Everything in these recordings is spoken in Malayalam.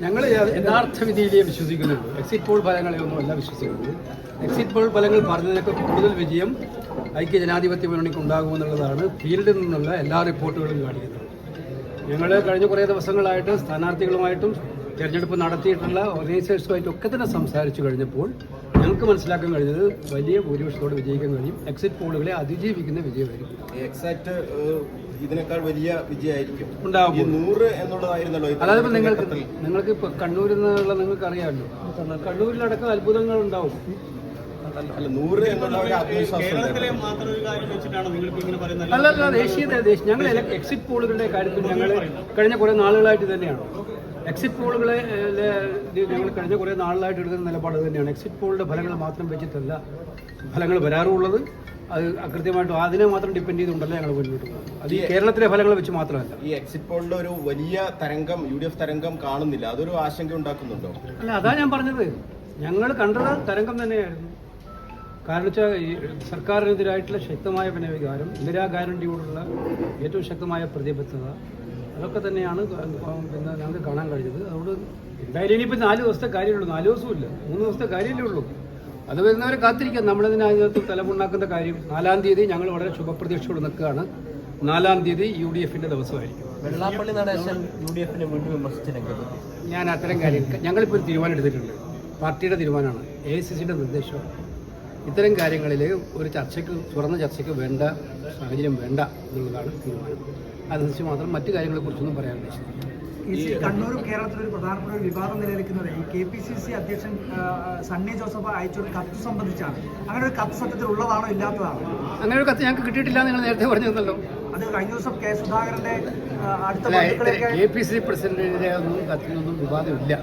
ഞങ്ങൾ യഥാർത്ഥ വിധിയിലേ വിശ്വസിക്കുന്നുള്ളൂ. എക്സിറ്റ് പോൾ ഫലങ്ങളെ ഒന്നുമല്ല വിശ്വസിക്കുന്നത്. എക്സിറ്റ് പോൾ ഫലങ്ങൾ പറഞ്ഞതിനൊക്കെ കൂടുതൽ വിജയം ഐക്യ ജനാധിപത്യ മുന്നണിക്ക് ഉണ്ടാകുമെന്നുള്ളതാണ് ഫീൽഡിൽ നിന്നുള്ള എല്ലാ റിപ്പോർട്ടുകളും കാണിക്കുന്നത്. ഞങ്ങൾ കഴിഞ്ഞ കുറേ ദിവസങ്ങളായിട്ട് സ്ഥാനാർത്ഥികളുമായിട്ടും തിരഞ്ഞെടുപ്പ് നടത്തിയിട്ടുള്ള ഓർഗനൈസേഴ്സുമായിട്ടും ഒക്കെ തന്നെ സംസാരിച്ചു കഴിഞ്ഞപ്പോൾ ഞങ്ങൾക്ക് മനസ്സിലാക്കാൻ കഴിഞ്ഞത് വലിയ ഭൂരിപക്ഷത്തോടെ വിജയിക്കാൻ കഴിയും. എക്സിറ്റ് പോളുകളെ അതിജീവിക്കുന്ന വിജയമായിരിക്കും. എക്സാക്ട് ഇതിനേക്കാൾ വലിയ വിജയമായിരിക്കും ഉണ്ടാകും. 100 എന്നുള്ളതായിരുന്നല്ലോ. അതായത് നിങ്ങൾക്ക് ഇപ്പോൾ കണ്ണൂരിൽ നിന്നുള്ള നിങ്ങൾക്ക് അറിയാമല്ലോ, കണ്ണൂരിലടക്കം അത്ഭുതങ്ങൾ ഉണ്ടാവും. അല്ല 100 എന്നുള്ള ഒരു ആത്മവിശ്വാസം അല്ലല്ല, ദേശീയ ഞങ്ങൾ എക്സിറ്റ് പോളുകളുടെ കാര്യത്തിൽ ഞങ്ങൾ കഴിഞ്ഞ കുറേ നാളുകളായിട്ട് തന്നെയാണ് എക്സിറ്റ് പോളുകളെ ഞങ്ങൾ കഴിഞ്ഞ കുറേ നാളുകളായിട്ട് എടുക്കുന്ന നിലപാട് തന്നെയാണ്. എക്സിറ്റ് പോളുടെ ഫലങ്ങൾ മാത്രം വെച്ചിട്ടല്ല ഫലങ്ങൾ വരാറുള്ളത്. അത് കൃത്യമായിട്ടും അതിനെ മാത്രം ഡിപ്പെൻഡ് ചെയ്തുകൊണ്ടല്ല ഞങ്ങൾ മുന്നോട്ട് പോകുന്നത്. അത് ഈ കേരളത്തിലെ ഫലങ്ങൾ വെച്ച് മാത്രമല്ല. ഈ എക്സിറ്റ് പോളിന്റെ ഒരു വലിയ തരംഗം UDF തരംഗം കാണുന്നില്ല, അതൊരു ആശങ്ക ഉണ്ടാക്കുന്നുണ്ടോ? അല്ല, അതാ ഞാൻ പറഞ്ഞത്, ഞങ്ങൾ കണ്ടത് തരംഗം തന്നെയായിരുന്നു. കാരണം വെച്ചാൽ ഈ സർക്കാരിനെതിരായിട്ടുള്ള ശക്തമായ വികാരം, ഇന്ദിരാ ഗ്യാരണ്ടിയോടുള്ള ഏറ്റവും ശക്തമായ പ്രതിബദ്ധത, അതൊക്കെ തന്നെയാണ് പിന്നെ ഞങ്ങൾക്ക് കാണാൻ കഴിഞ്ഞത്. അതുകൊണ്ട് എന്തായാലും ഇനിയിപ്പോൾ 4 ദിവസത്തെ കാര്യമുള്ളൂ, 4 ദിവസമില്ല, 3 ദിവസത്തെ കാര്യമല്ലേ ഉള്ളൂ. അത് വരുന്നവരെ കാത്തിരിക്കാം. നമ്മളിതിനകത്ത് തലമുണ്ടാക്കുന്ന കാര്യം 4-ാം തീയതി ഞങ്ങൾ വളരെ ശുഭപ്രതീക്ഷയോടെ നിൽക്കുകയാണ്. 4-ാം തീയതി UDFന്റെ ദിവസമായിരിക്കും. വെള്ളാപ്പള്ളി നടേശൻ UDFനെ വീണ്ടും വിമർശിച്ചു. ഞാൻ അത്തരം കാര്യങ്ങൾ ഞങ്ങളിപ്പോൾ ഒരു തീരുമാനം എടുത്തിട്ടുണ്ട്. പാർട്ടിയുടെ തീരുമാനമാണ്, AICCയുടെ നിർദ്ദേശമാണ്. ഇത്തരം കാര്യങ്ങളിൽ ഒരു ചർച്ചയ്ക്ക്, തുറന്ന ചർച്ചയ്ക്ക് വേണ്ട സാഹചര്യം വേണ്ട എന്നുള്ളതാണ് തീരുമാനം. അതനുസരിച്ച് മാത്രം മറ്റു കാര്യങ്ങളെക്കുറിച്ചൊന്നും പറയാൻ ഉദ്ദേശിച്ചില്ല. കണ്ണൂരും കേരളത്തിലൊരു പ്രധാനപ്പെട്ട ഒരു വിവാദം നിലനിൽക്കുന്നത് ഈ KPCC അധ്യക്ഷൻ സണ്ണി ജോസഫ് അയച്ചൊരു കത്ത് സംബന്ധിച്ചാണ്. അങ്ങനെ ഒരു കത്ത് സത്യത്തിൽ ഉള്ളതാണോ ഇല്ലാത്തതാണോ? അങ്ങനെ ഒരു കത്ത് ഞങ്ങൾക്ക് കിട്ടിയിട്ടില്ല, നിങ്ങൾ നേരത്തെ പറഞ്ഞിരുന്നല്ലോ. അത് കഴിഞ്ഞ ദിവസം K. സുധാകരന്റെ അടുത്ത KPCC പ്രസിഡന്റിന്റെ ഒന്നും കത്തിനൊന്നും വിവാദമില്ല.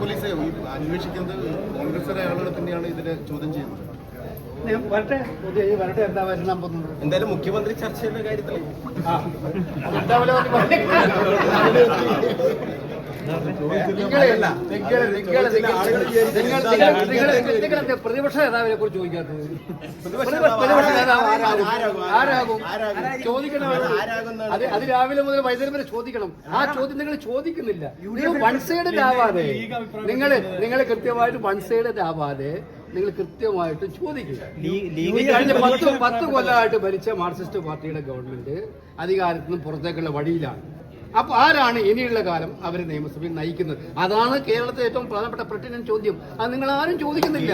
പോലീസ് അന്വേഷിക്കുന്നത് കോൺഗ്രസിലെ ആളുകൾ തന്നെയാണ് ഇതിനെ ചോദ്യം ചെയ്യുന്നത്. വരട്ടെ, എന്താ വരണം പോകുന്നത്. എന്തായാലും മുഖ്യമന്ത്രി ചർച്ചയുടെ കാര്യത്തിൽ പ്രതിപക്ഷ നേതാവിനെ കുറിച്ച് ചോദിക്കാത്തത്? ആരാകും ചോദിക്കണം. അത് രാവിലെ മുതൽ വൈകുന്നേരം വരെ ചോദിക്കണം. ആ ചോദ്യം നിങ്ങൾ ചോദിക്കുന്നില്ല. വൺ സൈഡഡ് ആവാതെ നിങ്ങൾ കൃത്യമായിട്ട് വൺ സൈഡഡ് ആവാതെ നിങ്ങൾ കൃത്യമായിട്ട് ചോദിക്കുക. കഴിഞ്ഞ 10 കൊല്ലമായിട്ട് ഭരിച്ച മാർക്സിസ്റ്റ് പാർട്ടിയുടെ ഗവൺമെന്റ് അധികാരത്തിൽ നിന്ന് പുറത്തേക്കുള്ള വഴിയിലാണ്. അപ്പൊ ആരാണ് ഇനിയുള്ള കാലം അവരെ നിയമസഭയിൽ നയിക്കുന്നത്? അതാണ് കേരളത്തിലെ ഏറ്റവും പ്രധാനപ്പെട്ട പെർട്ടിനന്റ് ചോദ്യം. അത് നിങ്ങൾ ആരും ചോദിക്കുന്നില്ല.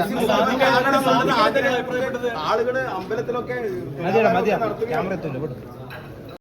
ആളുകള് അമ്പലത്തിലൊക്കെ